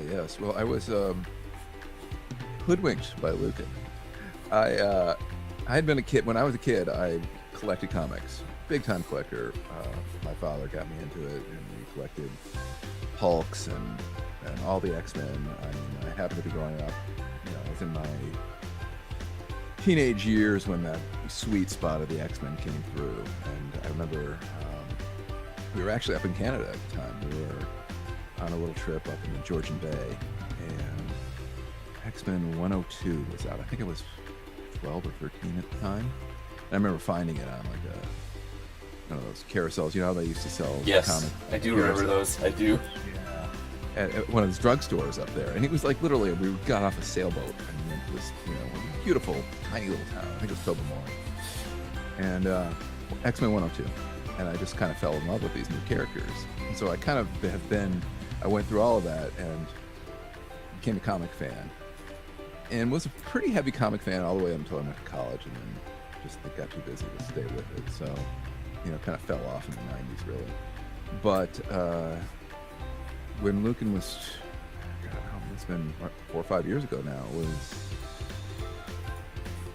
Yes. Well, I was hoodwinked by Lucan. I had been a kid when I was a kid. I collected comics, big time collector. My father got me into it, and we collected Hulks and all the X-Men. I mean, I happened to be growing up. I was in my teenage years when that sweet spot of the X-Men came through, and I remember we were actually up in Canada at the time. We were on a little trip up in the Georgian Bay, and X-Men 102 was out. I think it was 12 or 13 at the time. And I remember finding it on like one of those carousels. You know how they used to sell comics? I do remember those. I do. Yeah. At one of those drugstores up there. And it was like literally, we got off a sailboat and went to this, beautiful, tiny little town. I think it was Tobermory. And X-Men 102. And I just kind of fell in love with these new characters. And so I kind of I went through all of that and became a comic fan. And was a pretty heavy comic fan all the way until I went to college, and then just got too busy to stay with it. So, kind of fell off in the 90s, really. But when Lucan was, it's been 4 or 5 years ago now,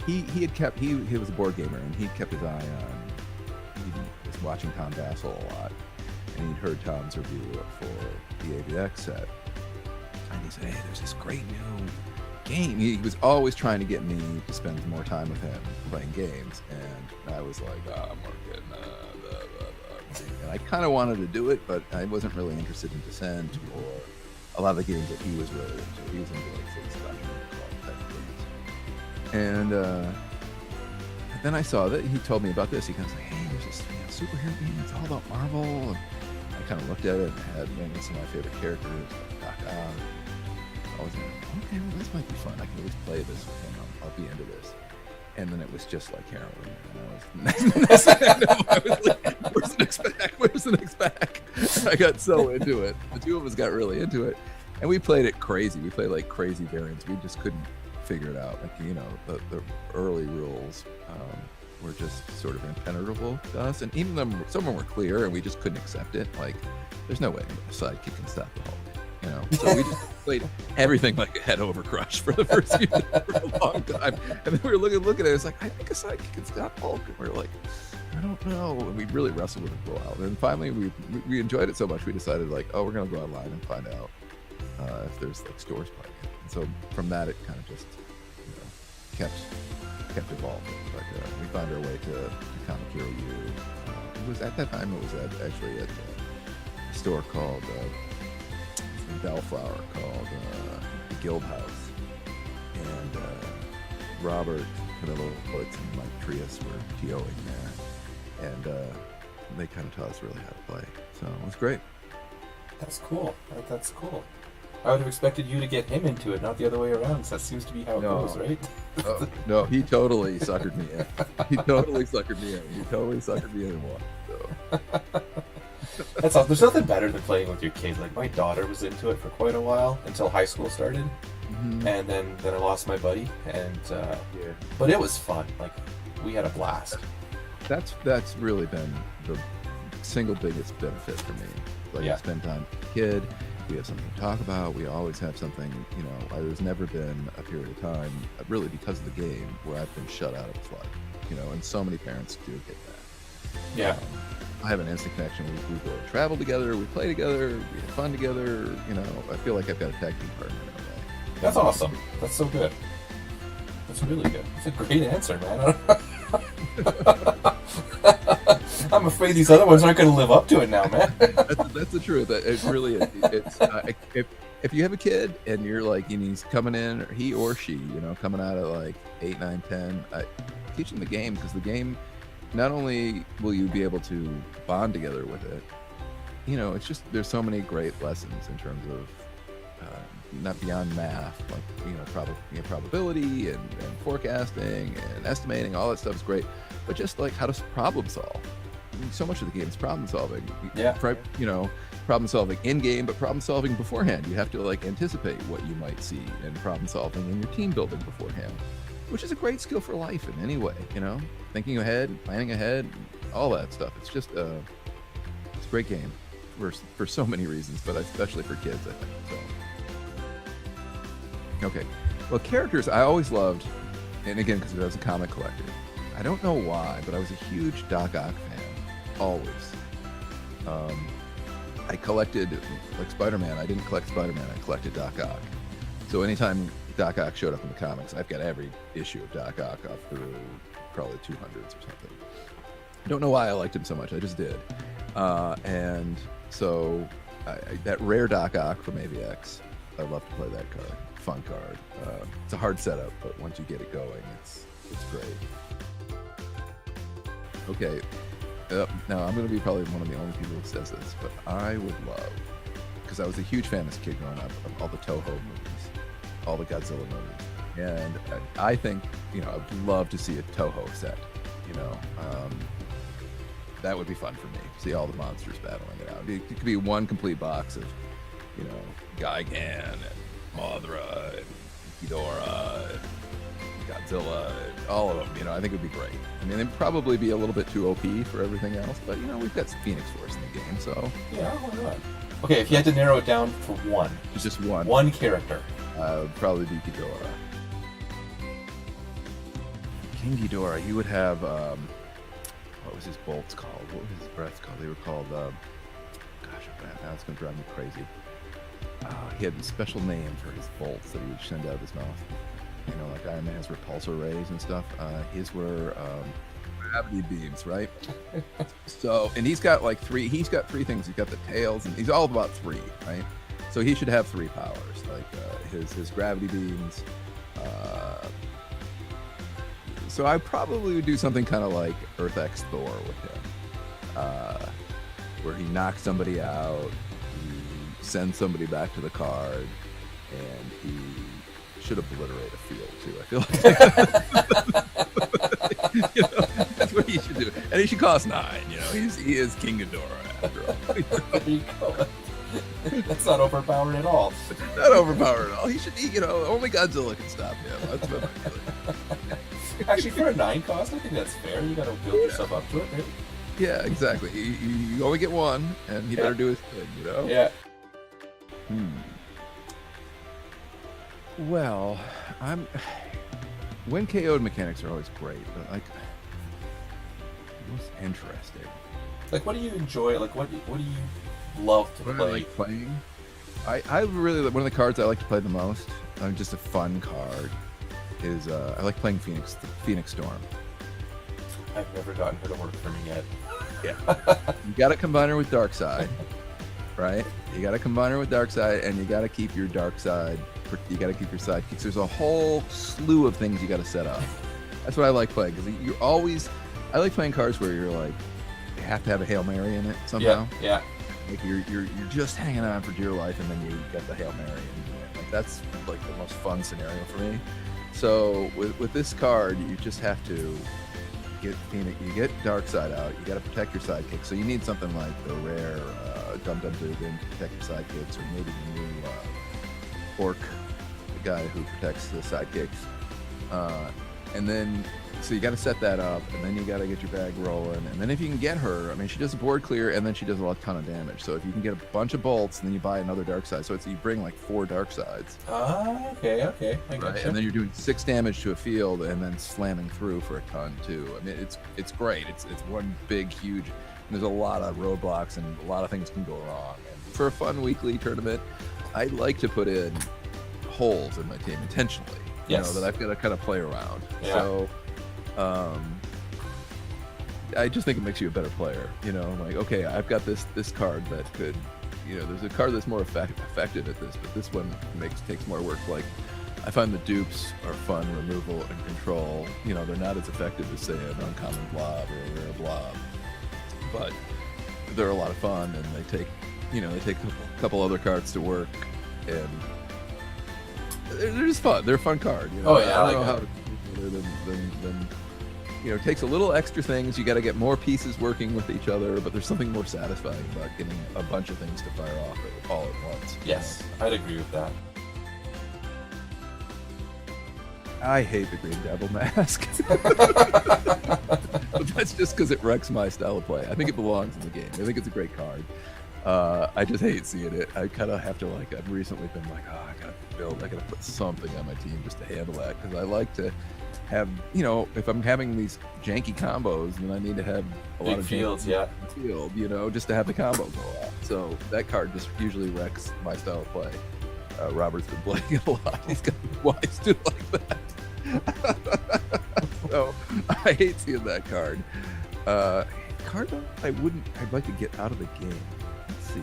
he was a board gamer, and he kept his eye on, he was watching Tom Vassell a lot, and he'd heard Tom's review for the AVX set. And he said, hey, there's this great new game. He was always trying to get me to spend more time with him playing games, and I was like, I'm working, and I kind of wanted to do it, but I wasn't really interested in Descent or a lot of the games that he was really into. He was into like stuff type of games. And then I saw that he told me about this. He goes like, hey, there's this superhero game. It's all about Marvel. And I kind of looked at it and had some of my favorite characters, like Doc Ock. I was like, okay, well, this might be fun. I can at least play this with him. I'll be into this. And then it was just like heroin. And I was like, where's the next pack? I got so into it. The two of us got really into it. And we played it crazy. We played like crazy variants. We just couldn't figure it out. Like, the early rules were just sort of impenetrable to us. And even though some of them were clear and we just couldn't accept it, like, there's no way a sidekick can stop the Hulk. So we just played everything like a head over crush for the first few days for a long time. And then we were looking at it, it's like, I think a sidekick can stop Hulk. And we were like, I don't know. And we really wrestled with it for a while. And finally we enjoyed it so much, we decided like, oh, we're going to go online and find out if there's like stores playing it. And so from that, it kind of just kept evolving. But we found our way to Comic Hero U. It was at that time, it was actually at a store called Bellflower, called the Guild House, and Robert Canelo-Woods and Mike Trias were TOing there, and they kind of taught us really how to play, so it was great. That's cool. That's cool. I would have expected you to get him into it, not the other way around, because that seems to be how it goes, right? No, he totally suckered me in. He totally suckered me in once. So. That's awesome. There's nothing better than playing with your kids. Like, my daughter was into it for quite a while until high school started, and then I lost my buddy. And but it was fun. Like, we had a blast. That's really been the single biggest benefit for me. Like, I spend time with the kid. We have something to talk about. We always have something. There's never been a period of time, really because of the game, where I've been shut out of his life. And so many parents do get that. Yeah. I have an instant connection. We go travel together, we play together, we have fun together. I feel like I've got a tag team partner in a way. That's awesome. That's so good. That's really good. That's a great answer, man. I'm afraid these other ones aren't going to live up to it now, man. That's the truth. It really is. It's if you have a kid and you're like, he's coming in, or he or she, coming out at like 8, 9, 10, teach them the game, because the game, not only will you be able to bond together with it, it's just, there's so many great lessons in terms of not beyond math, like, probability and forecasting and estimating. All that stuff is great, but just like how to problem solve. So much of the game is problem solving. Yeah. Problem solving in game, but problem solving beforehand. You have to like anticipate what you might see, and problem solving in your team building beforehand, which is a great skill for life in any way. Thinking ahead, planning ahead, all that stuff. It's just it's a great game for so many reasons, but especially for kids, I think. So. Okay. Well, characters I always loved, and again, because I was a comic collector. I don't know why, but I was a huge Doc Ock fan. Always. I collected, like Spider-Man, I didn't collect Spider-Man, I collected Doc Ock. So anytime Doc Ock showed up in the comics, I've got every issue of Doc Ock up through probably 200s or something. I don't know why I liked him so much, I just did. And so that rare Doc Ock from AVX, I love to play that card. Fun card. It's a hard setup, but once you get it going, it's great. Okay. Now, I'm going to be probably one of the only people who says this, but I would love, because I was a huge fan as a kid growing up of all the Toho movies, all the Godzilla movies. And I think, I'd love to see a Toho set, that would be fun for me. See all the monsters battling it out. It could be one complete box of, Gigan and Mothra and Ghidorah and Godzilla, all of them, I think it would be great. I mean, it'd probably be a little bit too OP for everything else, but, we've got Phoenix Force in the game, so... Yeah, why not? Okay, if you had to narrow it down for one. Just one. One character. Would probably be Ghidorah. King Ghidorah, you would have, what was his bolts called? What was his breaths called? They were called, now it's going to drive me crazy. He had a special name for his bolts that he would send out of his mouth. Like Iron Man has repulsor rays and stuff. His were gravity beams, right? So, and he's got three things. He's got the tails, and he's all about three, right? So he should have three powers, like his gravity beams. So I probably would do something kind of like Earth X Thor with him, where he knocks somebody out, he sends somebody back to the card, and he should obliterate a field too. I feel like that's what he should do, and he should cost 9. He is King Ghidorah after all. There you go. That's not overpowered at all. Not overpowered at all. He should, only Godzilla can stop him. That's what I'm feeling. Actually, for a 9 cost, I think that's fair. You got to build yourself up to it, maybe. Yeah, exactly. You only get one, and he better do his thing. Yeah. Well, when KO'd mechanics are always great, but what's interesting? Like, what do you enjoy? Like, what do you love to play? I like playing. I really, one of the cards I like to play the most, just a fun card, is I like playing Phoenix Storm. I've never gotten her to work for me yet. Yeah. You got to combine her with Darkseid, right? You got to combine her with Darkseid, and you got to keep your Darkseid. You got to keep your sidekicks. There's a whole slew of things you got to set up. That's what I like playing, because I like playing cards where you're like, you have to have a Hail Mary in it somehow. Yeah. Like you're just hanging on for dear life, and then you get the Hail Mary, and like that's like the most fun scenario for me. So with this card, you just have to get Phoenix. You get Darkseid out. You got to protect your sidekick. So you need something like the rare Dum Dum Dugan to protect your sidekicks, or maybe the new Orc, the guy who protects the sidekicks. And then, so you got to set that up, and then you got to get your bag rolling. And then if you can get her, I mean, she does a board clear, and then she does a ton of damage. So if you can get a bunch of bolts, and then you buy another Darkseid. So you bring like 4 Darksides. Okay. I got right? And then you're doing 6 damage to a field, and then slamming through for a ton too. I mean, it's great. It's one big, huge. There's a lot of roadblocks, and a lot of things can go wrong. And for a fun weekly tournament, I like to put in holes in my team intentionally. Yes. That I've got to kind of play around. Yeah. So, I just think it makes you a better player. Like, okay, I've got this card that could, there's a card that's more effective at this, but this one takes more work. Like, I find the dupes are fun removal and control. They're not as effective as, say, an uncommon blob or a rare blob, but they're a lot of fun, and they take a couple other cards to work, and they're just fun. They're a fun card. Oh yeah, I don't know how to do it than it takes a little extra things. You got to get more pieces working with each other, but there's something more satisfying about getting a bunch of things to fire off all at once. Yes, I'd agree with that. I hate the Green Devil mask. But that's just because it wrecks my style of play. I think it belongs in the game. I think it's a great card. I just hate seeing it. I kind of have to like. I've recently been like, oh, I gotta put something on my team just to handle that because I like to have, if I'm having these janky combos, then I need to have a lot of fields, yeah, field, just to have the combo go off. So that card just usually wrecks my style of play. Robert's been playing it a lot. He's got wives do like that. So I hate seeing that card. Card though, I'd like to get out of the game. Let's see.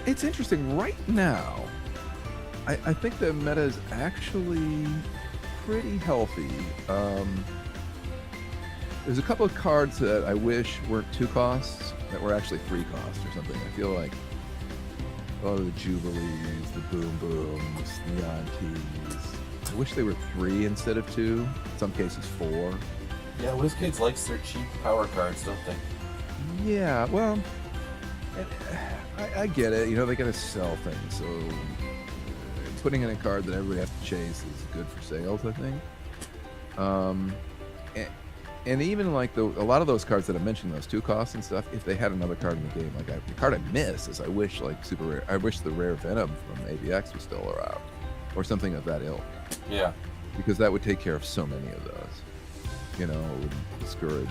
It's interesting right now. I think the meta is actually pretty healthy. There's a couple of cards that I wish weren't 2 costs, that were actually 3 costs or something. I feel like the Jubilees, the Boom Booms, Neon Tees. I wish they were 3 instead of 2. In some cases 4. Yeah, WizKids likes their cheap power cards, don't they? Yeah, well, I get it. They gotta sell things, so putting in a card that everybody has to chase is good for sales, I think. And even like a lot of those cards that I mentioned, those 2 costs and stuff, if they had another card in the game, like the card I miss is I wish like super rare. I wish the rare Venom from AVX was still around, or something of that ilk. Yeah. Because that would take care of so many of those. It would discourage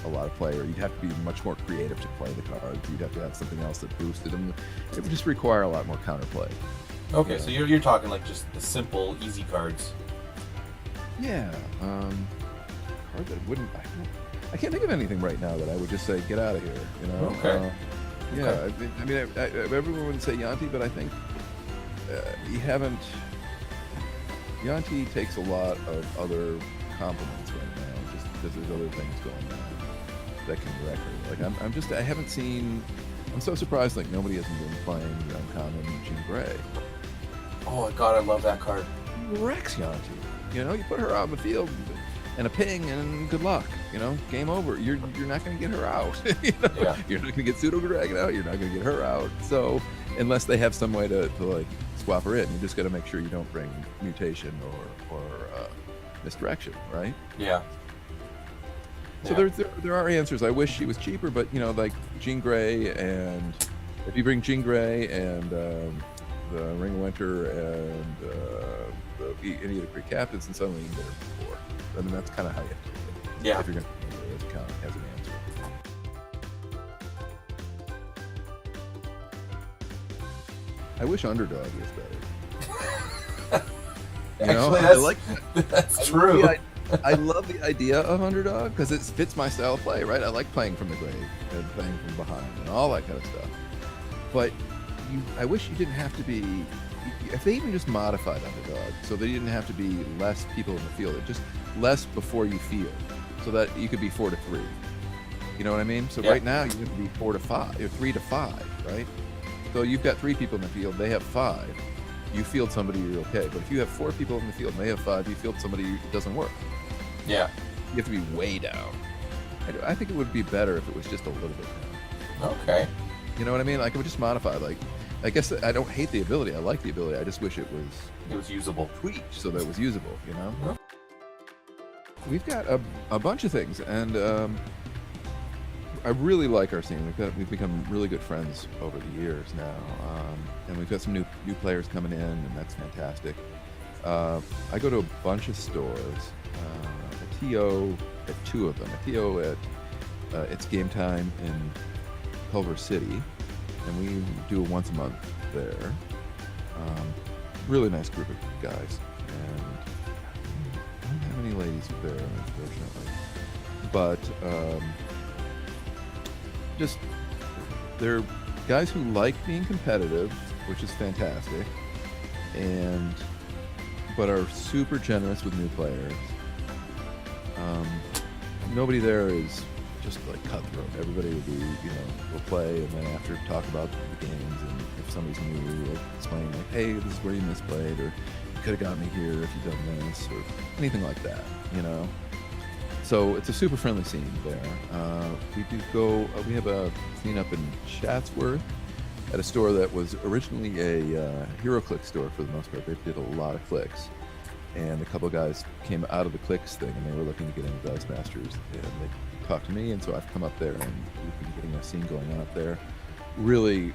a lot of players. You'd have to be much more creative to play the cards. You'd have to have something else that boosted them. It would just require a lot more counterplay. Okay, so you're talking like just the simple, easy cards. Yeah. Card that wouldn't. I can't think of anything right now that I would just say get out of here. Okay. Yeah. Okay. I mean, everyone would say Yanti, but I think you haven't. Yanti takes a lot of other compliments right now, just because there's other things going on that can wreck her. Like I haven't seen. I'm so surprised. Like nobody hasn't been playing the uncommon Jean Grey. Oh my god, I love that card. Wrecks Yanti. You put her out in the field and a ping and good luck. Game over. You're not going to get her out. Yeah. You're not going to get Pseudo Dragon out. You're not going to get her out. So unless they have some way to like swap her in, you just got to make sure you don't bring mutation or misdirection, right? Yeah. So there are answers. I wish she was cheaper, but like Jean Grey, and if you bring Jean Grey and the Ring of Winter and any of the Greek captains, and suddenly you can get her for 4. I mean, that's kind of how you have to do it. Yeah. If you're going to do it, count as an answer. I wish Underdog was better. Actually, I like that. That's true. I love the idea of Underdog because it fits my style of play, right? I like playing from the grave and playing from behind and all that kind of stuff. But I wish you didn't have to be. If they even just modified Underdog so they didn't have to be less people in the field, just less before you field, so that you could be 4 to 3. You know what I mean? So right now you have to be 4 to 5 or 3 to 5, right? So you've got 3 people in the field, they have 5. You field somebody, you're okay. But if you have 4 people in the field and they have 5, you field somebody, it doesn't work. Yeah. You have to be way down. I think it would be better if it was just a little bit down. Okay. You know what I mean? Like it would just modify. Like, I guess I don't hate the ability. I like the ability. I just wish it was usable, tweaked so that it was usable. Yeah. We've got a bunch of things, and I really like our scene. We've become really good friends over the years now, and we've got some new players coming in, and that's fantastic. I go to a bunch of stores. A TO at 2 of them. A TO at It's Game Time in Culver City, and we do it once a month there. Really nice group of guys, and I don't have any ladies there, unfortunately. But just they're guys who like being competitive, which is fantastic, but are super generous with new players. Nobody there is just like cutthroat. Everybody would be, will play, and then after talk about the games, and if somebody's new, we'll explain like, hey, this is where you misplayed, or you could have got me here if you'd done this, or anything like that, So it's a super friendly scene there. We have a scene up in Chatsworth at a store that was originally a HeroClix store for the most part. They did a lot of clicks. and a couple of guys came out of the Clicks thing, and they were looking to get into Dice Masters, and they talked to me, and so I've come up there, and we've been getting a scene going on up there. Really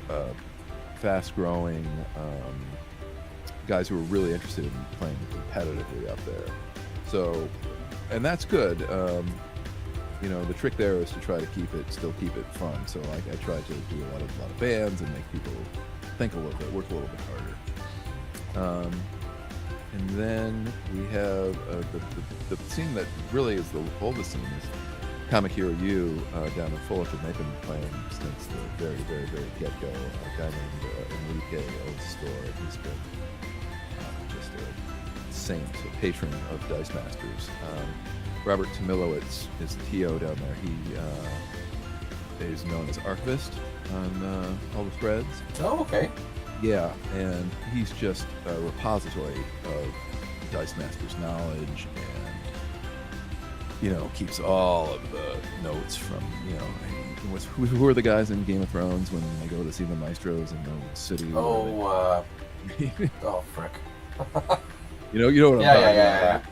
fast-growing guys who are really interested in playing competitively up there. So, and that's good. The trick there is to try to still keep it fun. So I try to do a lot of bands and make people think a little bit, work a little bit harder. And then we have the scene that really is the oldest scene is Comic Hero U down in Fullerton. They've been playing since the very, very, very get-go. A guy named Enrique owns the store. He's been just a saint, a patron of Dice Masters. Robert Tomilowicz is the TO down there. He is known as Archivist on all the threads. Oh, okay. Yeah, and he's just a repository of Dice Masters knowledge, and keeps all of the notes from who are the guys in Game of Thrones when they go to see the maestros in the city. Oh, oh frick. You know what I'm talking yeah. about.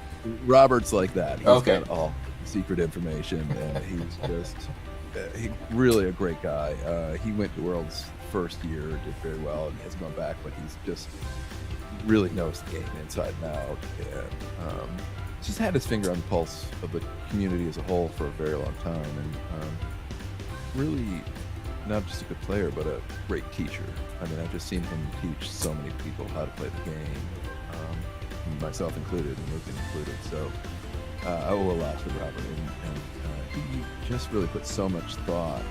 Robert's like that. He's got all secret information, and he's just really a great guy. He went to Worlds first year, did very well, and hasn't gone back, but he's just really knows the game inside and out, and just had his finger on the pulse of the community as a whole for a very long time, and really not just a good player, but a great teacher. I mean, I've just seen him teach so many people how to play the game, myself included, and Luke included. So I owe a lot to Robert, and he just really put so much thought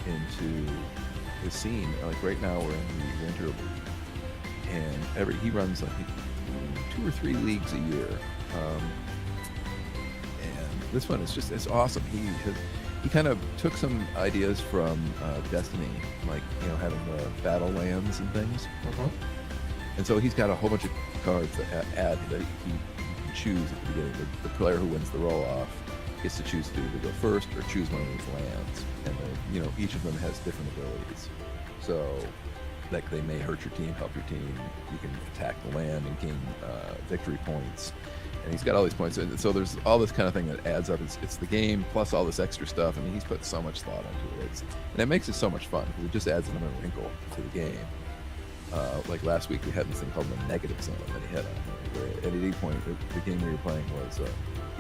into the scene. Like right now, we're in the Winter League, and he runs like 2 or 3 leagues a year, and this one is it's awesome. He kind of took some ideas from Destiny, like having the battle lands and things. And so he's got a whole bunch of cards that add that he can choose at the beginning. The player who wins the roll-off gets to choose to either go first or choose one of these lands. And each of them has different abilities. So, like, they may hurt your team, help your team. You can attack the land and gain victory points. And he's got all these points. And so there's all this kind of thing that adds up. It's the game plus all this extra stuff. I mean, he's put so much thought into it. And it makes it so much fun because it just adds another wrinkle to the game. Like last week, we had this thing called the negative zone that he had on here, where at any point, the game we were playing was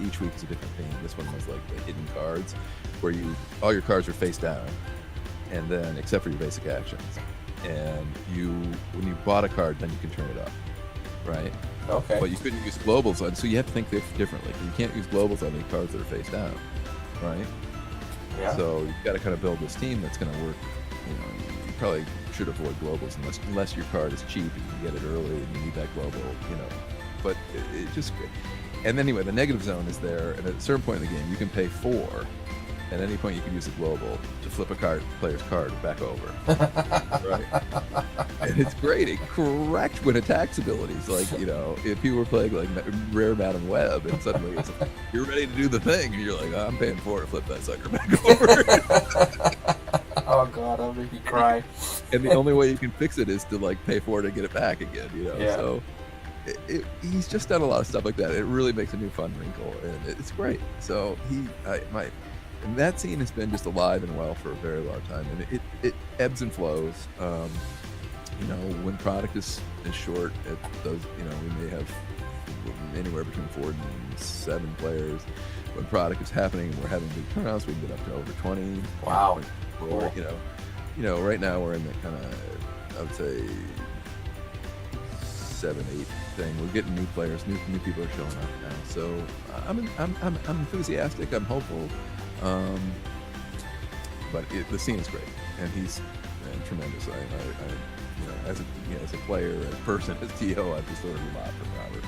each week is a different theme. This one was like the hidden cards, where all your cards are face down, and then except for your basic actions, and when you bought a card, then you can turn it up, right? Okay. But you couldn't use globals on, so you have to think differently. You can't use globals on any cards that are face down, right? Yeah. So you've got to kind of build this team that's going to work. You probably should avoid globals unless your card is cheap and you can get it early and you need that global, But it just, and anyway, the negative zone is there, and at a certain point in the game, you can pay 4. At any point, you can use a global to flip a player's card back over. Right? And it's great. It corrects when attacks abilities. Like, if people were playing like Rare Madam Web, and suddenly it's like, you're ready to do the thing, and you're like, I'm paying 4 to flip that sucker back over. Oh god, that'll make me cry. And the only way you can fix it is to like pay 4 to get it back again, Yeah. So he's just done a lot of stuff like that. It really makes a new fun wrinkle, and it's great. So and that scene has been just alive and well for a very long time, and it ebbs and flows. When product is short, it does. We may have anywhere between 4 and 7 players. When product is happening and we're having big turnouts, we can get up to over 20. Wow. Or, right now we're in the kind of, I would say, 7, 8 thing. We're getting new players, new people are showing up now. So I'm enthusiastic. I'm hopeful. But the scene is great, and he's tremendous. As a player, as a person, as TO, I've just learned a lot from Robert.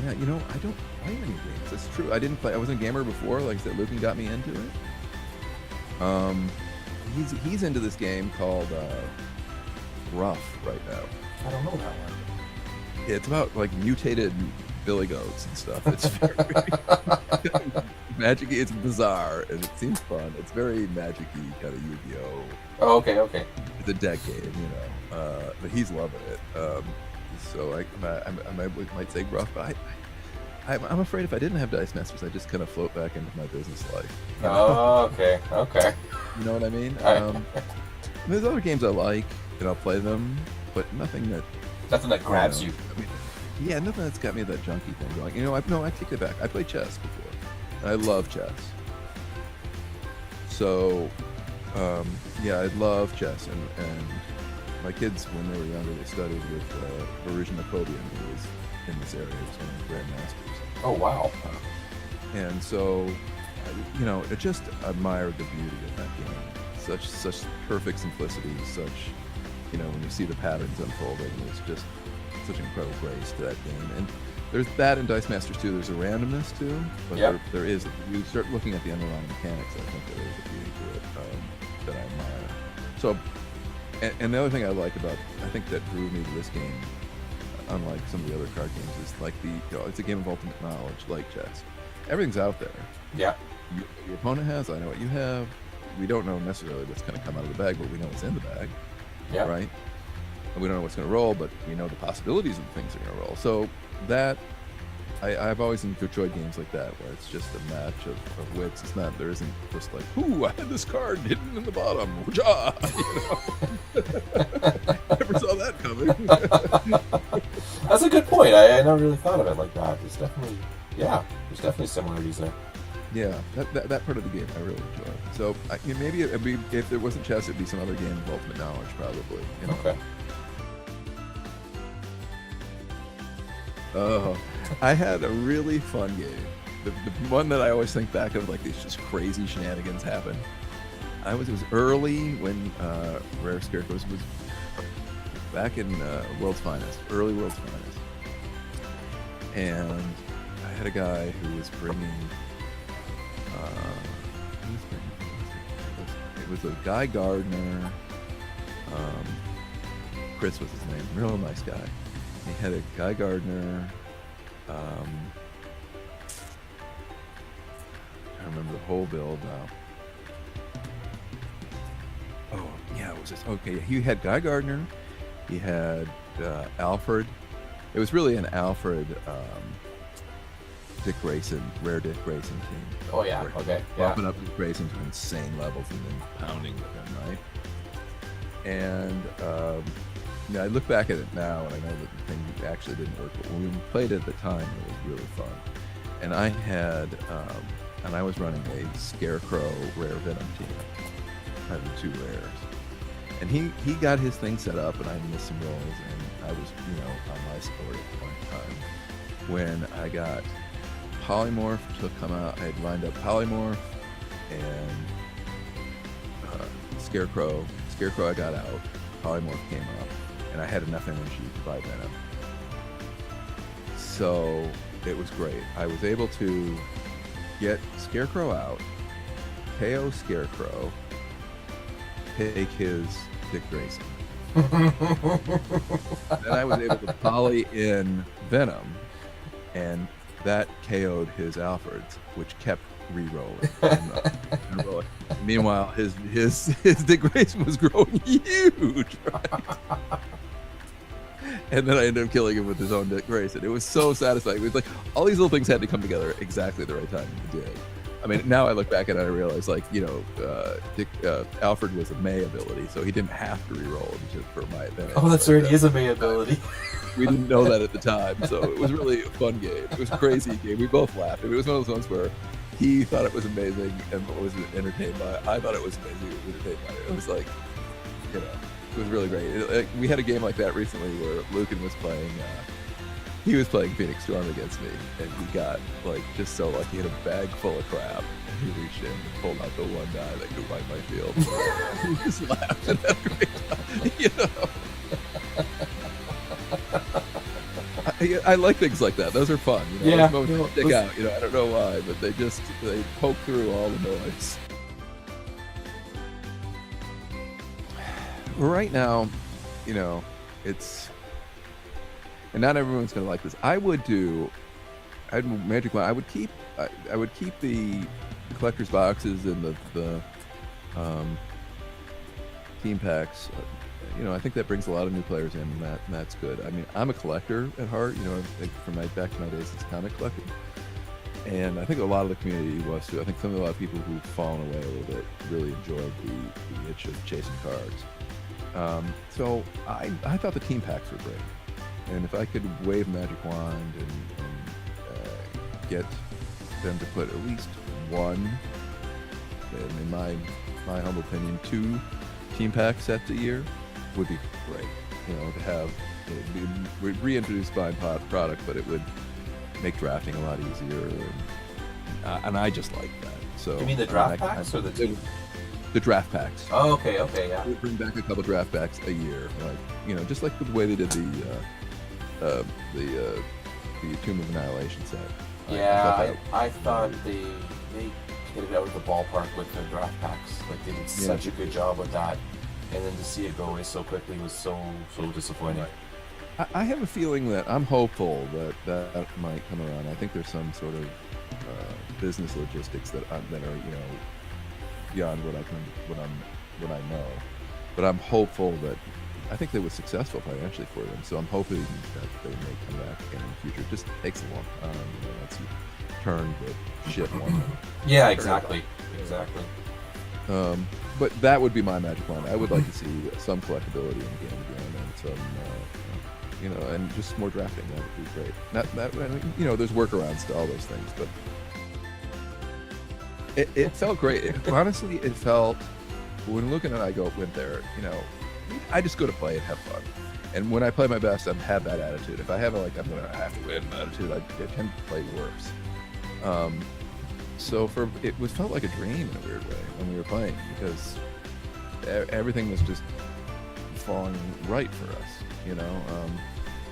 Yeah, I don't play many games. That's true. I wasn't a gamer before. Like I said, Lucan got me into it. He's into this game called Rough right now. I don't know that one. It's about like mutated billy goats and stuff. It's very magic-y. It's bizarre, and it seems fun. It's very magic-y, kind of Yu-Gi-Oh. Oh, okay. It's a deck game, but he's loving it. So I might say rough, but I'm afraid if I didn't have Dice Masters, I'd just kind of float back into my business life. Oh, okay. You know what I mean? There's other games I like, and I'll play them, but nothing that grabs you. I mean, yeah, nothing that's got me that junky thing going. I take it back. I played chess before. And I love chess. So, I love chess, and my kids, when they were younger, they studied with Arge O'Neal, who was in this area. He was one of the grandmasters. Oh, wow. And so, I just admired the beauty of that game. Such perfect simplicity, when you see the patterns unfolding, there's just such incredible grace to that game. And there's that in Dice Masters too. There's a randomness too, but there is. You start looking at the underlying mechanics, I think there is a beauty to it that I admire. So, and the other thing I like about, I think that drew me to this game, unlike some of the other card games, is like it's a game of ultimate knowledge, like chess. Everything's out there. Yeah. Your opponent has. I know what you have. We don't know necessarily what's going to come out of the bag, but we know what's in the bag. Yeah. Right? And we don't know what's going to roll, but we know the possibilities of the things that are going to roll. So that, I've always enjoyed games like that, where it's just a match of wits. There isn't just like, ooh, I had this card hidden in the bottom. Never saw that coming. That's a good point. I never really thought of it like that. There's definitely similarities there. Yeah, that part of the game I really enjoy. So maybe it'd be, if there wasn't chess, it'd be some other game of ultimate knowledge, probably. Okay. Oh, I had a really fun game. The one that I always think back of, like, these just crazy shenanigans happen. It was early when Rare Scarecrows was back in World's Finest, early World's Finest, and I had a guy who was bringing. It was a Guy Gardner. Chris was his name. Real nice guy. He had a Guy Gardner. I remember the whole build now. Oh yeah, it was just okay. He had Guy Gardner. He had Alfred. It was really an Alfred. Dick Grayson, rare Dick Grayson team. Oh yeah, okay. Bumping up Dick Grayson to insane levels and then pounding with him, right? And I look back at it now and I know that the thing actually didn't work, but when we played it at the time, it was really fun. And I had, and I was running a Scarecrow rare Venom team. I had the two rares. And he got his thing set up and I missed some rolls and I was, on my support at the point in time when I got Polymorph to come out. I had lined up Polymorph and Scarecrow. Scarecrow I got out. Polymorph came up, and I had enough energy to buy Venom. So it was great. I was able to get Scarecrow out, KO Scarecrow, take his Dick Grayson. Then I was able to poly in Venom, and that KO'd his Alfreds, which kept re-rolling. And rolling. Meanwhile, his Dick Grayson was growing huge, right? And then I ended up killing him with his own Dick Grayson. It was so satisfying. It was like all these little things had to come together exactly the right time they did. I mean, now I look back and I realize, like, Alfred was a May ability, so he didn't have to re-roll for my advantage. Oh, that's right. He is a May ability. We didn't know that at the time, so it was really a fun game. It was a crazy game. We both laughed. It was one of those ones where he thought it was amazing and was entertained by it. I thought it was amazing and was entertained by it. It was like, it was really great. We had a game like that recently where Lucan was playing. He was playing Phoenix Storm against me, and he got just so lucky. He had a bag full of crap, and he reached in and pulled out the one die that could wipe my field. He just laughed and had a great time, I like things like that. Those are fun. Yeah. Those moments stick out. I don't know why, but they poke through all the noise. Right now, it's, and not everyone's going to like this. I would do I'd Magic Wand. I would keep the collector's boxes and the team packs. I think that brings a lot of new players in, and that's good. I mean, I'm a collector at heart. From back to my days as a comic collector, and I think a lot of the community was too. I think a lot of people who've fallen away a little bit really enjoyed the itch of chasing cards. So I thought the team packs were great, and if I could wave a magic wand and get them to put at least one, and in my humble opinion, 2 team pack sets a year would be great. To have it reintroduce blind product, but it would make drafting a lot easier, and I just like that. So you mean the draft packs or the team? The draft packs. Oh, okay, yeah. We'd bring back a couple draft packs a year, just like the way they did the Tomb of Annihilation set. Yeah, I thought they hit it out of the ballpark with the draft packs. Like they did such a good job with that, and then to see it go away so quickly was so disappointing. I have a feeling that I'm hopeful that might come around. I think there's some sort of business logistics that are beyond what I know, but I'm hopeful that I think they were successful financially for them. So I'm hoping that they may come back again in the future. It just takes a long time, once you turn the ship on. Yeah, exactly. But that would be my magic wand. I would like to see some collectability in the game again, and some, and just more drafting. That would be great. There's workarounds to all those things, but it felt great. Honestly, it felt, when looking at it, went there, I just go to play and have fun. And when I play my best, I have that attitude. If I have I'm going to have to win attitude, I tend to play worse. So felt like a dream in a weird way when we were playing, because everything was just falling right for us.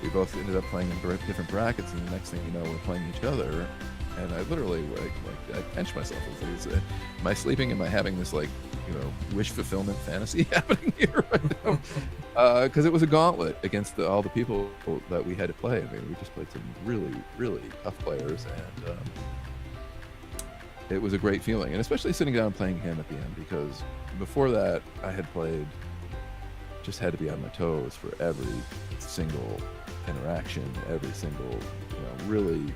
We both ended up playing in different brackets, and the next thing you know, we're playing each other. And I literally I pinched myself. Am I sleeping? Am I having this wish fulfillment fantasy happening here right now? Because it was a gauntlet against all the people that we had to play. I mean, we just played some really, really tough players, and it was a great feeling. And especially sitting down and playing him at the end, because before that I had had to be on my toes for every single interaction, every single, really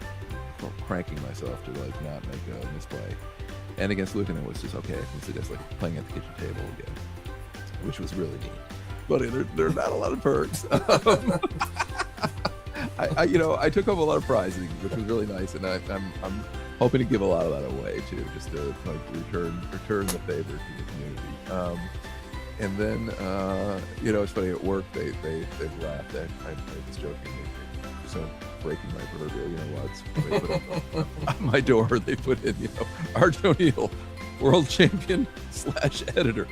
cranking myself to not make a misplay. And against Lucan, it was just okay. It's just like playing at the kitchen table again, which was really neat. But there are not a lot of perks. I took home a lot of prizing, which was really nice, and I'm hoping to give a lot of that away too, just to return the favor to the community. And then it's funny, at work they've laughed. I was joking. So breaking my proverbial, they put on my door, they put in, Arge O'Neal, world champion / editor.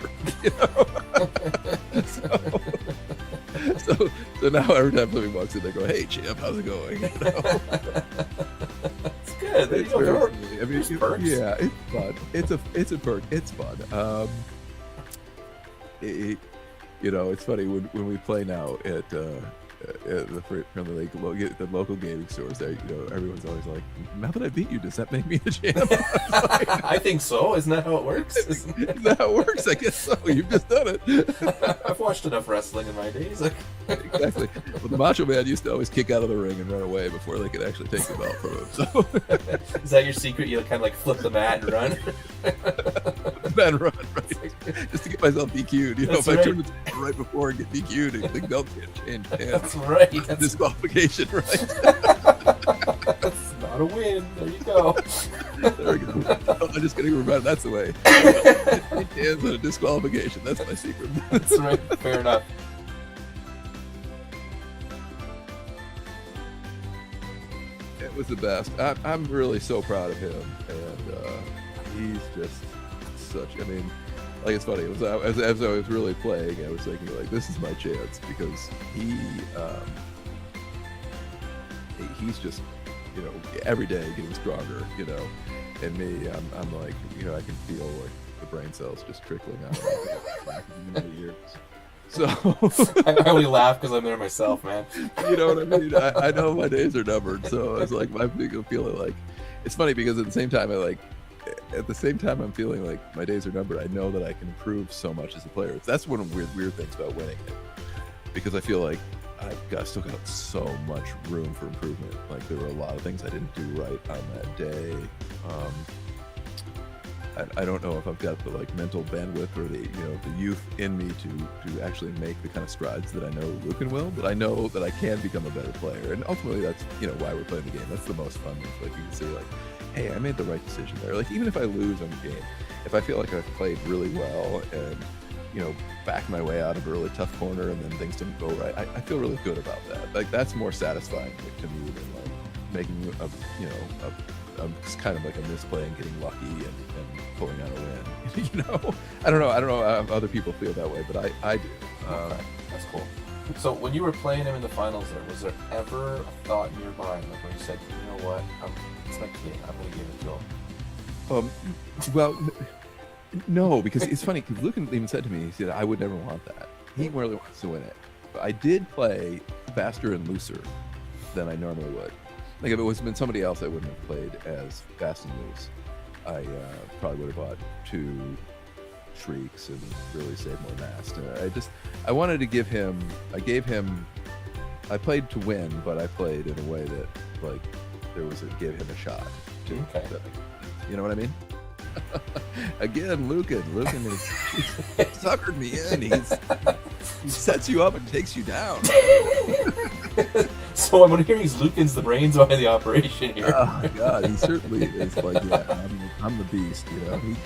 So now every time somebody walks in, they go, "Hey, champ, how's it going?" It's good. There's perks. Yeah, it's fun. It's a perk. It's fun. It's funny when we play now at the local gaming stores. There, everyone's always like, "Now that I beat you, does that make me the champ?" I think so. Isn't that how it works? Isn't that how it works? I guess so. You've just done it. I've watched enough wrestling in my days. Exactly. Well, the Macho Man used to always kick out of the ring and run away before they could actually take the belt from him. So. Is that your secret? You kind of flip the mat and run? Then run, right? Just to get myself DQ'd. If I turn the table right before and get DQ'd, the belt can't change hands. That's right. That's disqualification, right? That's not a win. There you go. There we go. I'm just getting reminded. That's the way. Hands on a disqualification. That's my secret. That's right. Fair enough. It was the best. I'm really so proud of him, and he's just such. I mean, it's funny. It was as I was really playing, I was thinking this is my chance, because he's just every day getting stronger. And me, I'm I can feel the brain cells just trickling out back in the years. So I only laugh because I'm there myself, man. you know what I mean? I know my days are numbered, so it's like I'm feeling like it's funny because at the same time I'm feeling like my days are numbered. I know that I can improve so much as a player. That's one of the weird things about winning it, because I feel like still got so much room for improvement. Like there were a lot of things I didn't do right on that day. I don't know if I've got the like mental bandwidth or the youth in me to actually make the kind of strides that I know Lucan will, but I know that I can become a better player, and ultimately that's why we're playing the game. That's the most fun thing. Like you can say like, hey, I made the right decision there. Like even if I lose on the game, if I feel like I've played really well and back my way out of a really tough corner and then things didn't go right, I feel really good about that. Like that's more satisfying to me than like making kind of like a misplay and getting lucky and pulling out a win. I don't know how other people feel that way, but I do. Okay, that's cool. So when you were playing him in the finals was there ever a thought in your mind like where you said, you know what, it's my kid, I'm going to give it to him? Well, no, because it's funny, because Lucan even said to me, he said, I would never want that. He really wants to win it. But I did play faster and looser than I normally would. Like if it was been somebody else, I wouldn't have played as fast and loose. I probably would have bought 2 shrieks and really saved more mast. I wanted to give him. I played to win, but I played in a way that like there was give him a shot. Okay. You know what I mean? Again, Lucan is he suckered me in. He sets you up and takes you down. So I'm hearing Lucan's the brains behind the operation here. Oh God, he certainly is. Like, yeah, I'm the beast.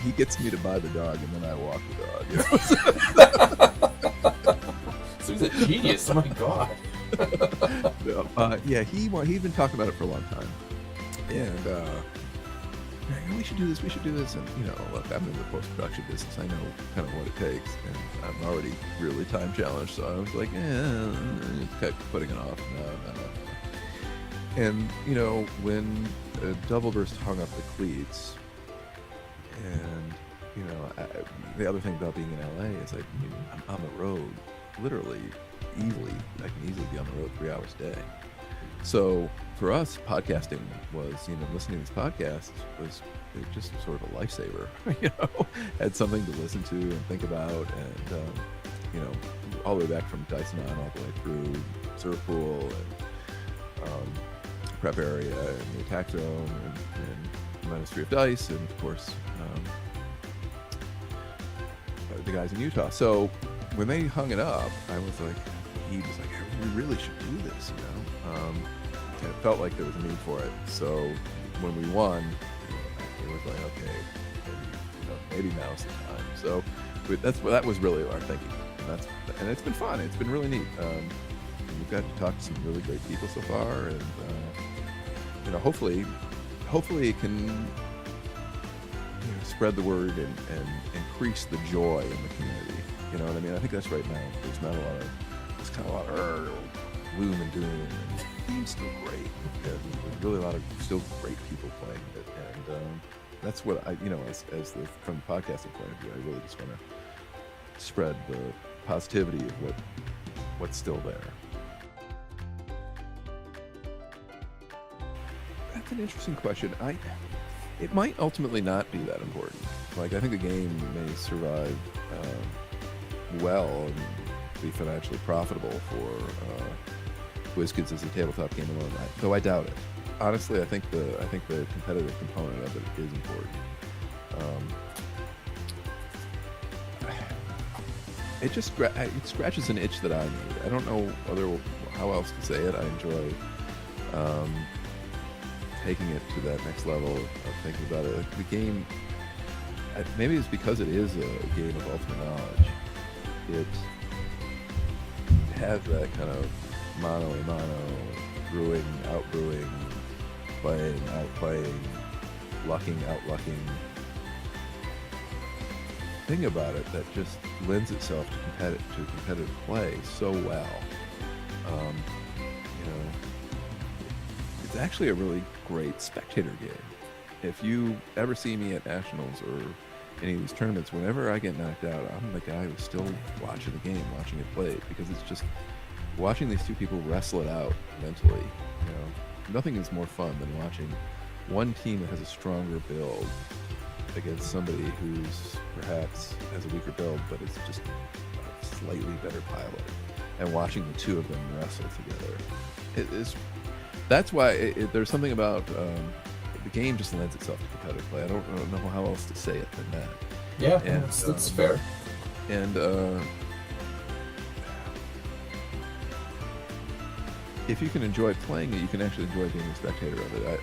He gets me to buy the dog, and then I walk the dog. So he's a genius. Oh my God. Yeah, he'd been talking about it for a long time, and we should do this, and look, I'm in the post-production business. I know kind of what it takes, and I'm already really time challenged, so I was like, kept putting it off. No. And when Double Burst hung up the cleats, and the other thing about being in LA is like I'm on the road, literally, easily. I can easily be on the road 3 hours a day. So for us, podcasting was, listening to this podcast was just sort of a lifesaver. Had something to listen to and think about, and all the way back from Dyson on all the way through Surf Pool and Prep Area and the Attack Zone and Ministry of Dice, and of course the guys in Utah. So when they hung it up, he was like, we really should do this, and it felt like there was a need for it. So when we won, it was like, okay, maybe now's the time. So that was really our thinking, and it's been fun. It's been really neat. We've got to talk to some really great people so far, and hopefully it can spread the word and increase the joy in the community. You know what I mean? I think that's right now. There's kind of a lot of gloom and doom, and the game's still great. And there's really a lot of still great people playing it, and that's what from the podcasting point of view, I really just want to spread the positivity of what's still there. That's an interesting question. It might ultimately not be that important. Like, I think the game may survive well and be financially profitable for WizKids as a tabletop game alone. Though I doubt it. Honestly, I think the competitive component of it is important. It scratches an itch that I need. I don't know how else to say it. I enjoy taking it to that next level of thinking about it. The game, maybe it's because it is a game of ultimate knowledge. It has that kind of mano-a-mano, brewing, out-brewing, playing, out-playing, lucking, out-lucking thing about it that just lends itself to competitive play so well. It's actually a really great spectator game. If you ever see me at Nationals or any of these tournaments, whenever I get knocked out, I'm the guy who's still watching the game, watching it played, because it's just watching these two people wrestle it out mentally. You know, nothing is more fun than watching one team that has a stronger build against somebody who's perhaps has a weaker build, but is just a slightly better pilot, and watching the two of them wrestle together. It is. That's why there's something about the game just lends itself to competitive play. I don't know how else to say it than that. Yeah, and, that's fair. And if you can enjoy playing it, you can actually enjoy being a spectator of it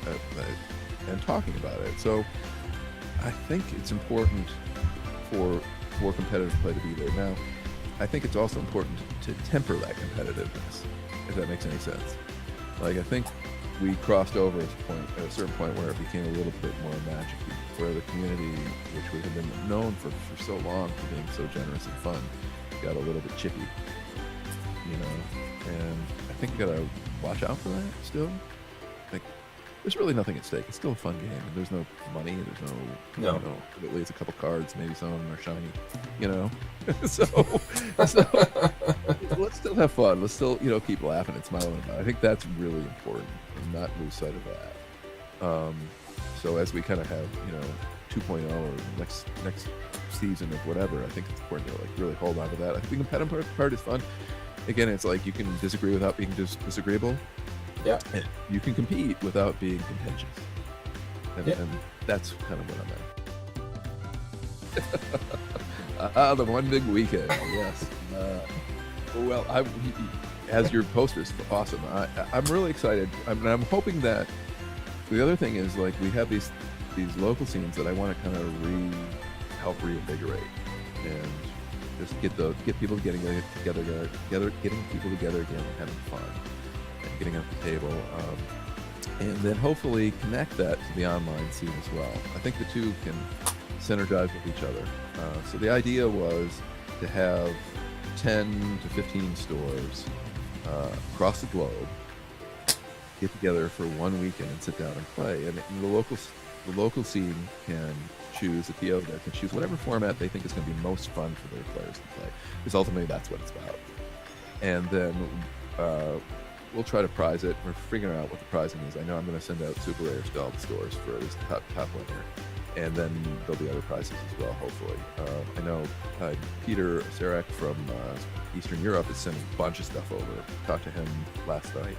and talking about it. So I think it's important for competitive play to be there. Now, I think it's also important to temper that competitiveness, if that makes any sense. Like, I think we crossed over at a certain point where it became a little bit more magic-y, where the community, which we have been known for so long for being so generous and fun, got a little bit chippy, you know. And I think we gotta watch out for that still. Like, there's really nothing at stake. It's still a fun game. And there's no money. There's no. You know, at least a couple cards. Maybe some of them are shiny. You know. so let's still have fun. Let's still, you know, keep laughing and smiling about it. I think that's really important, and not lose sight of that. So as we kind of have, you know, 2.0 or next season of whatever, I think it's important to like really hold on to that. I think the competitive part is fun. Again, it's like you can disagree without being disagreeable. Yeah. And you can compete without being contentious. And that's kind of what I'm at. The one big weekend, yes. Well, as your poster is awesome. I'm really excited. I'm hoping that the other thing is, like, we have these local scenes that I want to kind of help reinvigorate, and just get people getting together, getting people together again, and having fun, and getting at the table, and then hopefully connect that to the online scene as well. I think the two can synergize with each other. So the idea was to have 10 to 15 stores across the globe get together for one weekend and sit down and play. And the local scene can choose, the TO there can choose whatever format they think is going to be most fun for their players to play, because ultimately that's what it's about. And then we'll try to prize it. We're figuring out what the prizing is. I know I'm going to send out super rares to all the stores for at least the top winner. And then there'll be other prizes as well, hopefully. I know Peter Sarek from Eastern Europe is sending a bunch of stuff over. Talked to him last night.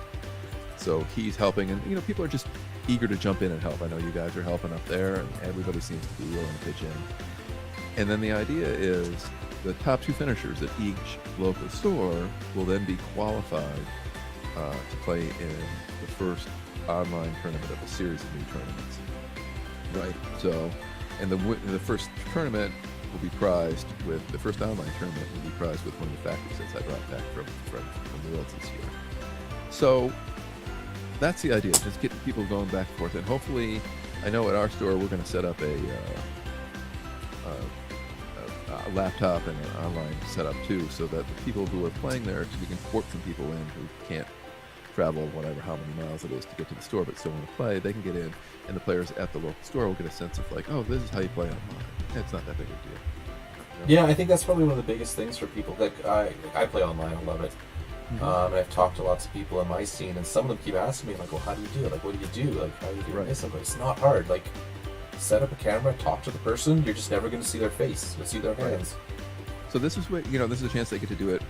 So he's helping, and you know, people are just eager to jump in and help. I know you guys are helping up there, and everybody seems to be willing to pitch in. And then the idea is the top two finishers at each local store will then be qualified to play in the first online tournament of a series of new tournaments. Right. So, and the first tournament will be prized with, the first online tournament will be prized with one of the factory sets I brought back from the Worlds this year. So that's the idea, just get people going back and forth. And hopefully, I know at our store we're going to set up a laptop and an online setup too, so that the people who are playing there, so we can port some people in who can't travel whatever how many miles it is to get to the store but still want to play, they can get in, and the players at the local store will get a sense of like, oh, this is how you play online. It's not that big a deal. You know? Yeah, I think that's probably one of the biggest things for people. Like, I play online, I love it. And I've talked to lots of people in my scene, and some of them keep asking me like, well, how do you do it? Like, what do you do? Like, how do you do this? I'm like, it's not hard. Like, set up a camera, talk to the person. You're just never going to see their face. You'll see their hands. So this is what, you know, this is a chance they get to do it.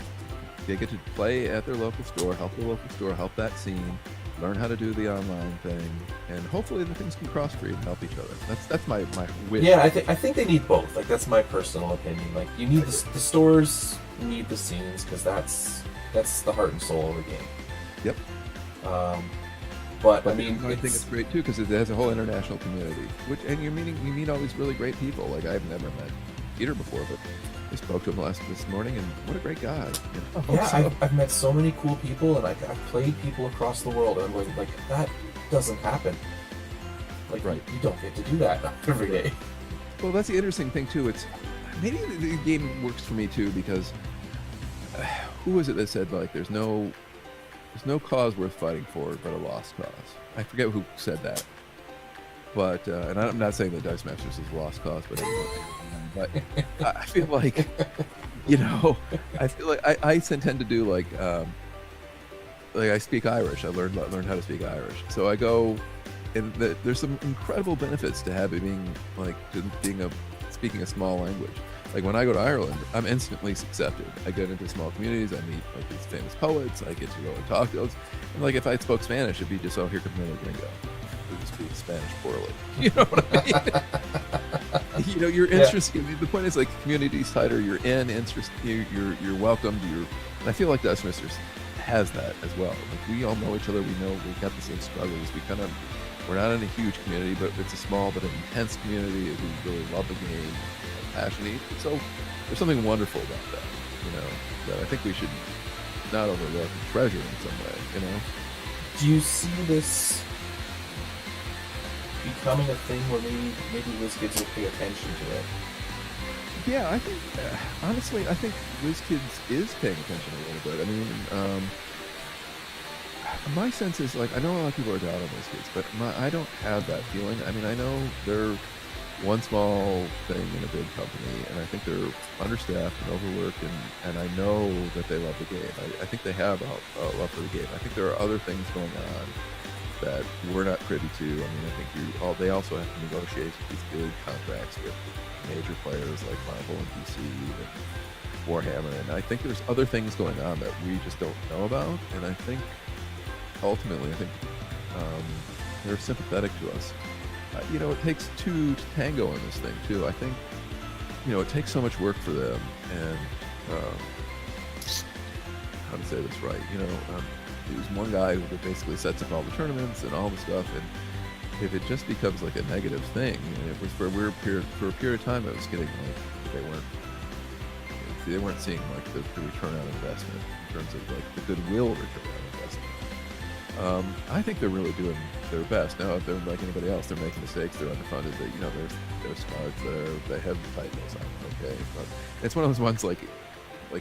They get to play at their local store, help the local store, help that scene, learn how to do the online thing, and hopefully the things can cross-breed and help each other. That's my wish. Yeah, I think they need both. Like, that's my personal opinion. Like, you need the stores need the scenes, because that's the heart and soul of the game. Yep. But I mean, I think it's great too, because it has a whole international community. And you meet all these really great people. Like, I've never met Peter before, but I spoke to him this morning, and what a great guy. You know? Yeah, so, I've met so many cool people, and I've played people across the world, and I'm going, like, that doesn't happen. Like, right. You don't get to do that every day. Well, that's the interesting thing too. It's maybe the game works for me too, because who was it that said, like, there's no cause worth fighting for but a lost cause? I forget who said that. But and I'm not saying that Dice Masters is a lost cause, but I feel like, I feel like I tend to do like I speak Irish. I learned how to speak Irish, so I go, and there's some incredible benefits to speaking a small language. Like when I go to Ireland, I'm instantly accepted. I get into small communities. I meet like these famous poets. I get to go and talk to those. And like if I spoke Spanish, it'd be just, oh, here comes another gringo who speaks Spanish poorly. You know what I mean? You're interested. I mean, the point is like community's tighter. You're in interest. You're welcomed. And I feel like Dice Masters has that as well. Like we all know each other. We know we've got the same struggles. We're not in a huge community, but it's a small but an intense community. We really love the game. Passionate. So there's something wonderful about that, that I think we should not overlook and treasure in some way, Do you see this becoming a thing where maybe WizKids will pay attention to it? Yeah, I think, honestly, I think WizKids is paying attention a little bit. I mean, my sense is, like, I know a lot of people are down on WizKids, but I don't have that feeling. I mean, I know they're one small thing in a big company, and I think they're understaffed and overworked, and I know that they love the game. I think they have a love for the game. I think there are other things going on that we're not privy to. I mean, I think they also have to negotiate these big contracts with major players like Marvel and DC and Warhammer, and I think there's other things going on that we just don't know about, and I think ultimately, they're sympathetic to us. It takes two to tango in this thing too. I think, it takes so much work for them, and how to say this right? There's one guy who basically sets up all the tournaments and all the stuff, and if it just becomes like a negative thing, it was for a period of time, it was getting like they weren't seeing like the return on investment in terms of like the goodwill return on investment. I think they're really doing their best. Now, if they're like anybody else, they're making mistakes, they're underfunded, they're smart, they have the tight nose on it, okay? But it's one of those ones like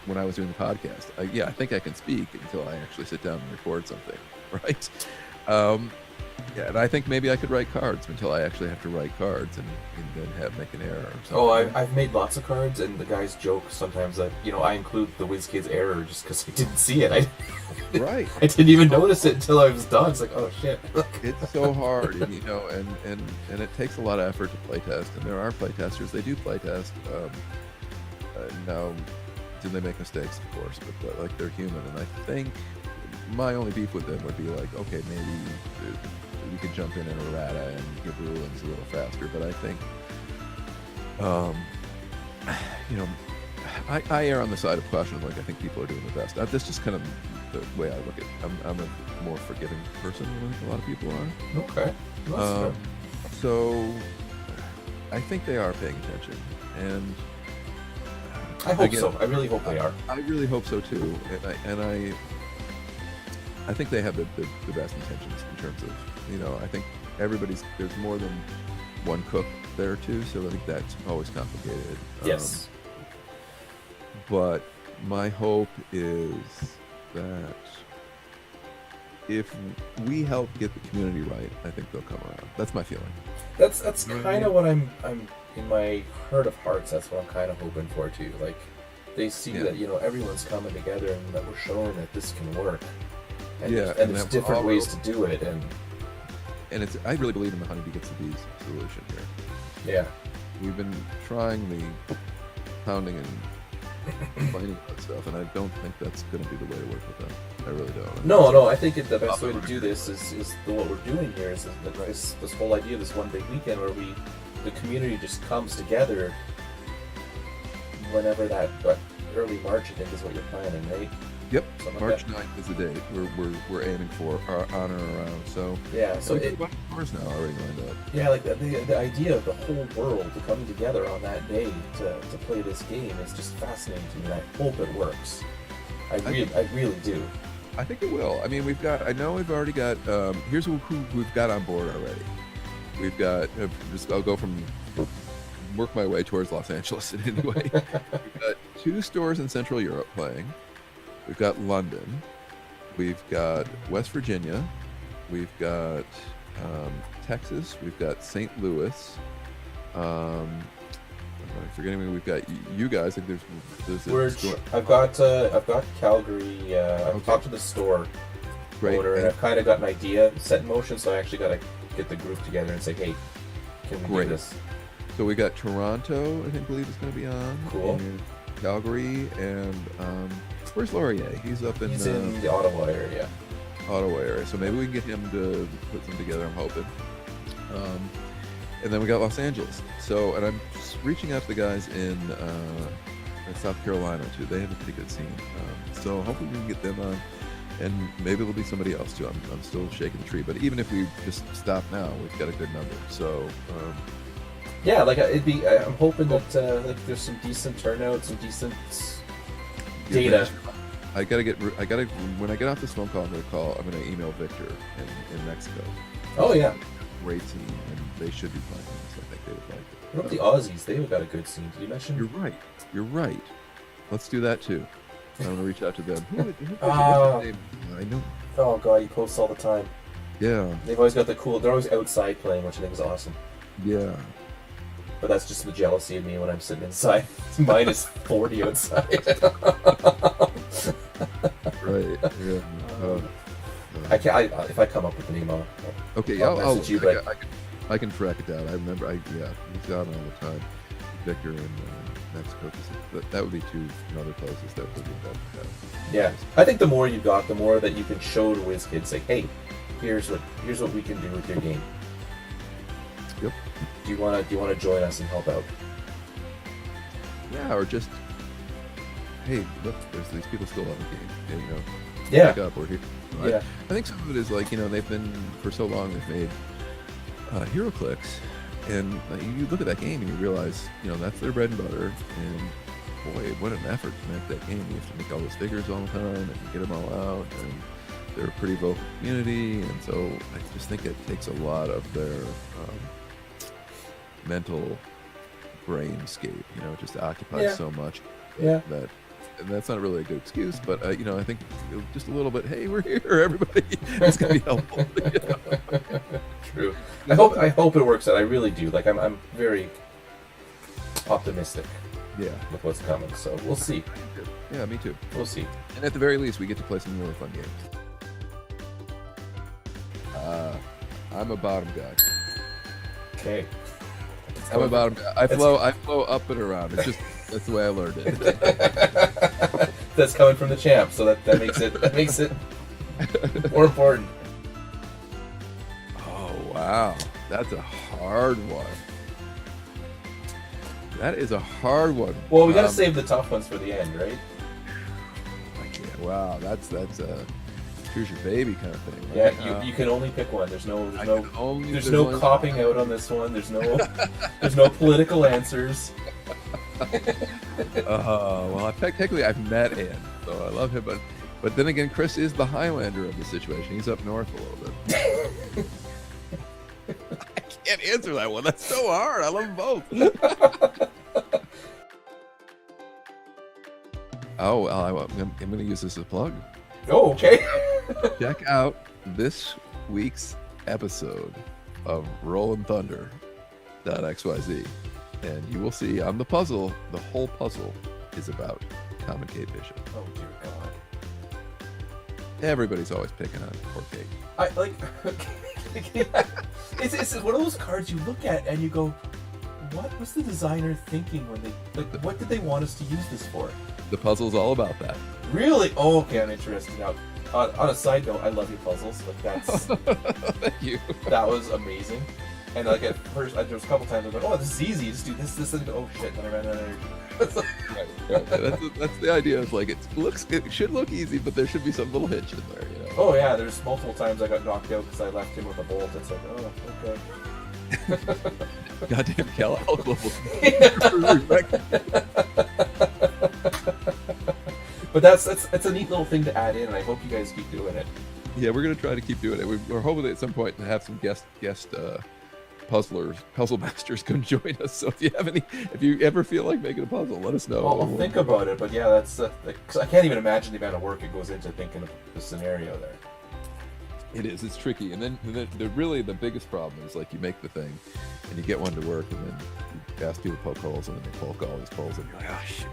when I was doing the podcast, I think I can speak until I actually sit down and record something, right? And I think maybe I could write cards until I actually have to write cards and then make an error or something. Oh, I've made lots of cards, and the guys joke sometimes that, I include the WizKids error just because I didn't see it. Right. I didn't even notice it until I was done. It's like, oh shit. It's so hard, and and it takes a lot of effort to play test, and there are play testers. They do play test. Now, do they make mistakes? Of course, but like they're human, and I think my only beef with them would be like, okay, maybe we could jump in an errata and give rulings a little faster, but I think, I err on the side of caution. Like I think people are doing the best. That's just kind of the way I look at it. I'm a more forgiving person than I think a lot of people are. Okay. So I think they are paying attention, and I hope so. I really hope they are. I really hope so too, and I think they have the best intentions in terms of, I think there's more than one cook there too, so I think that's always complicated. Yes. But my hope is that if we help get the community right, I think they'll come around. That's my feeling. That's kind of what I'm in my heart of hearts. That's what I'm kind of hoping for too. Like they see that everyone's coming together and that we're showing that this can work. And there's different ways to do it, and I really believe in the honeybee gets the bees solution here. Yeah, we've been trying the pounding and complaining about stuff, and I don't think that's going to be the way to work with them. I really don't. No. I think the best way to do this is what we're doing here is this whole idea of this one big weekend where the community just comes together. Whenever that early March, I think is what you're planning, right? Yep, March 9th is the date we're aiming for, on or around. So yeah, so it's about hours now already lined up. Yeah, like the idea of the whole world coming together on that day to play this game is just fascinating to me. I hope it works. I really do. I think it will. I mean, I know we've already got. Here's who we've got on board already. We've got. I'll go from. Work my way towards Los Angeles anyway. We've got 2 stores in Central Europe playing. We've got London, we've got West Virginia, we've got Texas. We've got St. Louis. I'm forgetting. We've got you guys. Like there's a store. I've got Calgary. I've talked to the store owner, and I've kind of got an idea set in motion. So I actually got to get the group together and say, hey, can we do this? So we got Toronto. I believe is going to be on. Cool. And Calgary and where's Laurier? He's in the Ottawa area. So maybe we can get him to put some together. I'm hoping. And then we got Los Angeles. So, and I'm just reaching out to the guys in South Carolina too. They have a pretty good scene. So hopefully we can get them on, and maybe there'll be somebody else too. I'm still shaking the tree. But even if we just stop now, we've got a good number. So. Yeah, like I'm hoping that like there's some decent turnout, some decent data. I gotta when I get off this phone call, I'm gonna email Victor in Mexico. Oh yeah. Great scene, and they should be playing this. I think they would like it. What about the Aussies? They've got a good scene. Did you mention? You're right. Let's do that too. I'm gonna reach out to them. I know. Oh god, he posts all the time. Yeah. They've always got the cool. They're always outside playing, which I think is awesome. Yeah. But that's just the jealousy of me when I'm sitting inside. Mine is 40 outside. Right. Yeah. If I come up with a name, I'll message you. But I can track it down. I remember. He's out all the time. Victor in Mexico. That would be two other places that would be better. Yeah, I think the more you got, the more that you can show to WizKids. Like, hey, here's what we can do with your game. Yep. Do you want to join us and help out? Yeah, or just hey, look, there's these people still on the game. And, yeah. Pick up, we're here. Yeah. I think some of it is like they've been for so long. They've made HeroClix, and you look at that game and you realize that's their bread and butter. And boy, what an effort to make that game. You have to make all those figures all the time and get them all out. And they're a pretty vocal community, and so I just think it takes a lot of their mental brainscape. It just occupies so much. Yeah. And that's not really a good excuse, but I think just a little bit. Hey, we're here, everybody. It's gonna be helpful. True. I hope it works out. I really do. Like I'm very optimistic. Yeah. With what's coming, so we'll see. Yeah, me too. We'll see. And at the very least, we get to play some really fun games. I'm a bottom guy. Okay. I'm a bottom guy. I flow up and around. It's just that's the way I learned it. That's coming from the champ, so that makes it more important. Oh wow, that's a hard one. That is a hard one. Well, we gotta save the tough ones for the end, right? Wow, that's a here's your baby kind of thing. Right? Yeah, you can only pick one. There's no copping out on this one. There's no political answers. Well, technically I've met him, so I love him, but then again, Chris is the Highlander of the situation. He's up north a little bit. I can't answer that one. That's so hard. I love them both. I'm going to use this as a plug. Oh, okay. Check out this week's episode of Rollin' Thunder.xyz, and you will see on the puzzle, the whole puzzle is about Common Kate Bishop. Oh, dear God. Everybody's always picking on poor Kate. I like. It's one of those cards you look at and you go, what was the designer thinking when they what did they want us to use this for? The puzzle's all about that. Really? Oh, okay, I'm interested now. On a side note, I love your puzzles. Like that's. Thank you. That was amazing. And like at first, there was a couple times I was like, "Oh, this is easy. Just do this, and oh shit!" And I ran out of energy. Right. That's the idea. Of like it should look easy, but there should be some little hitch in there. Oh yeah, there's multiple times I got knocked out because I left him with a bolt. It's like, oh, okay. Goddamn Cal Global. But that's a neat little thing to add in, and I hope you guys keep doing it. Yeah, we're gonna try to keep doing it. We're hoping at some point to have some guest puzzle masters come join us. So if you ever feel like making a puzzle, let us know. I'll think about it. But yeah, that's because I can't even imagine the amount of work it goes into thinking of the scenario there. It is. It's tricky, and then really the biggest problem is like you make the thing, and you get one to work, and then you ask people to poke holes, and then they poke all these holes, and you're like, oh shit.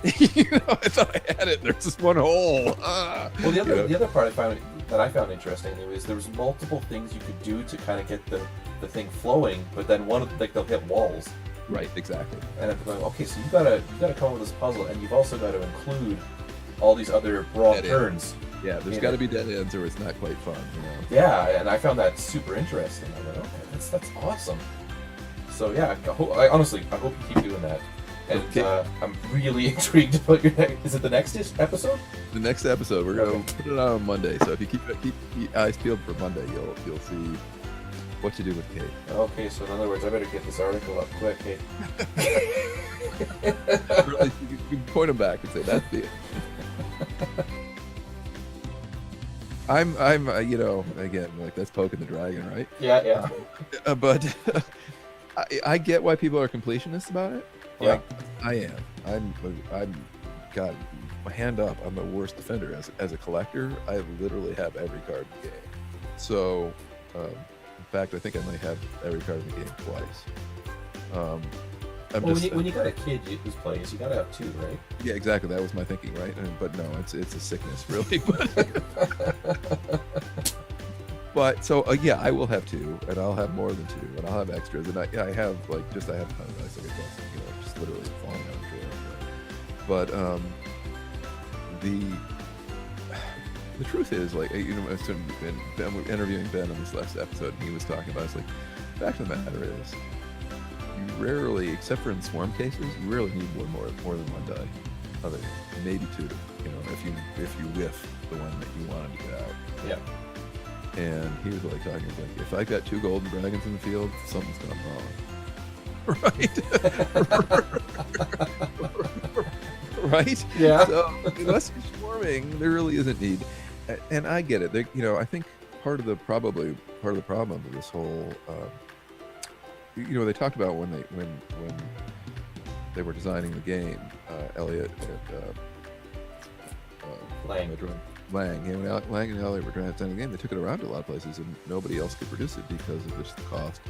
I thought I had it. There's just one hole. Well, the other part I found interesting is there was multiple things you could do to kind of get the thing flowing, but then they'll hit walls. Right, exactly. And I'm going, okay, so you gotta come up with this puzzle, and you've also got to include all these other wrong turns. Yeah, there's got to be dead ends, or it's not quite fun, Yeah, and I found that super interesting. I went, okay, that's awesome. So yeah, I honestly hope you keep doing that. And okay. I'm really intrigued about your next. Is it the next episode? The next episode, we're gonna put it out on Monday. So if you keep your eyes peeled for Monday, you'll see what to do with Kate. Okay, so in other words, I better get this article up quick, Kate. Really, you can point them back and say that's the. I'm again, like that's poking the dragon, right? Yeah. But I get why people are completionists about it. Like, I am. I'm. God, my hand up. I'm the worst defender as a collector. I literally have every card in the game. So, in fact, I think I might have every card in the game twice. When you got a kid who's playing, you gotta have two, right? Yeah, exactly. That was my thinking, right? But no, it's a sickness, really. But so yeah, I will have two, and I'll have more than two, and I'll have extras, and I have I have a ton of dice, like I guess, just literally falling out of the floor. But the truth is, like, Ben, we're interviewing Ben on this last episode, and he was talking about, it's like, the fact of the matter is, you rarely, except for in swarm cases, you rarely need more than one die. Other maybe two, if you whiff the one that you wanted to get out. Yeah. And he was like talking, like, if I got two golden dragons in the field, something's gone wrong. Right? Right? Yeah. So unless you're swarming, there really isn't need. And I get it. I think part of the problem of this whole, they talked about when they were designing the game, Elliot and Lang and Elliot were trying to design the game. They took it around to a lot of places, and nobody else could produce it because of just the cost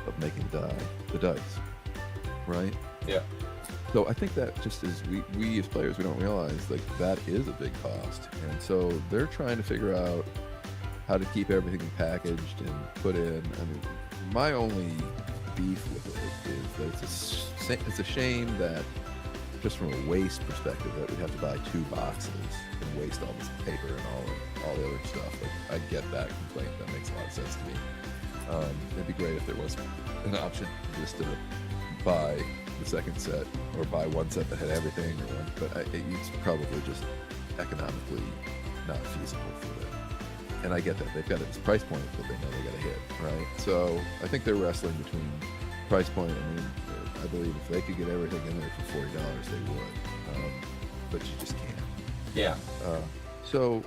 of making the dice, right? Yeah. So I think that just as we as players, we don't realize, like, that is a big cost, and so they're trying to figure out how to keep everything packaged and put in. I mean, my only beef with it is that it's a shame that, just from a waste perspective, that we'd have to buy 2 boxes and waste all this paper and all the other stuff. Like, I get that complaint. That makes a lot of sense to me. It'd be great if there was an option just to buy the second set, or buy one set that had everything, but it's probably just economically not feasible for them. And I get that. They've got this price point that they know they got to hit, right? So I think they're wrestling between price point. I mean, I believe if they could get everything in there for $40, they would. But you just can't. Yeah. So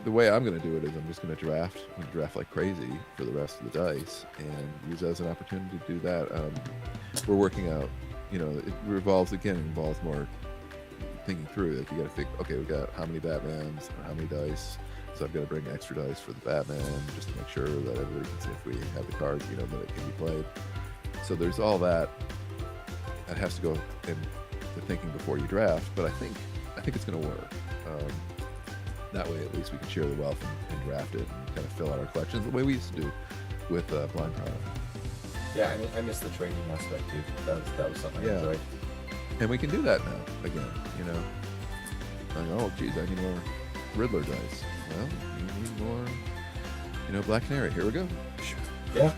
the way I'm going to do it is I'm just going to draft like crazy for the rest of the dice, and use that as an opportunity to do that. We're working out, it involves more thinking through. Like, you got to think, okay, we got how many Batmans, how many dice. So I've got to bring extra dice for the Batman, just to make sure that everybody can see if we have the cards, that it can be played. So there's all that has to go into thinking before you draft. But I think it's going to work. That way, at least we can share the wealth and draft it and kind of fill out our collections the way we used to do with Blind Product. Yeah, I miss the trading aspect too. That was something I enjoyed. And we can do that now again. Like, oh, geez, I need more Riddler dice. Well, you need more, Black Canary. Here we go. Yeah.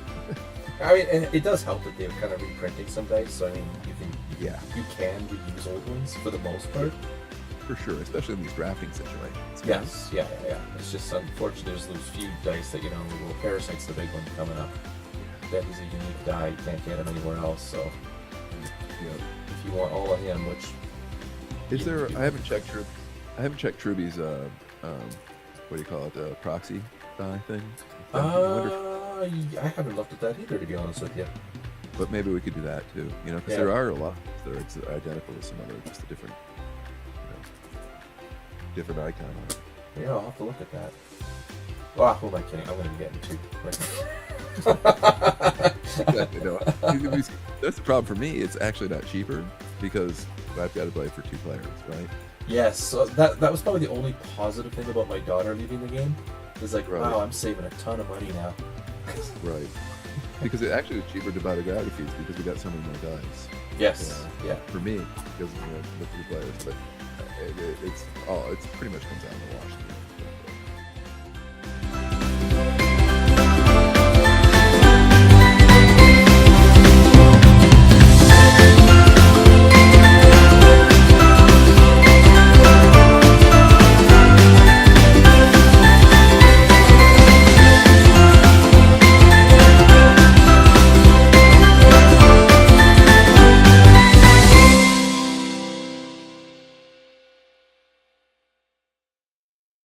I mean, and it does help that they're kind of reprinting some dice. So I mean, you can reuse old ones for the most part. For sure, especially in these drafting situations. Yes. Yeah. It's just unfortunate there's those few dice that little Parasite's the big one coming up. That is a unique die. You can't get him anywhere else. So if you want all of him, which is there? I haven't checked Truby's what do you call it? Proxy die thing. I haven't looked at that either, to be honest with you. But maybe we could do that too. Because there are a lot that are identical to some other, just a different, different icon on it. Yeah, I'll have to look at that. Well, who am I kidding? I'm going to be getting two. Exactly. No. That's the problem for me. It's actually not cheaper because I've got to play for 2 players, right? Yes, so that was probably the only positive thing about my daughter leaving the game. Is like, Right. wow, I'm saving a ton of money now. Right. Because it actually was cheaper to buy the gravity feeds because we got so many more dice. Yes, yeah. For me, because with 3 players, but it's pretty much comes out in the wash.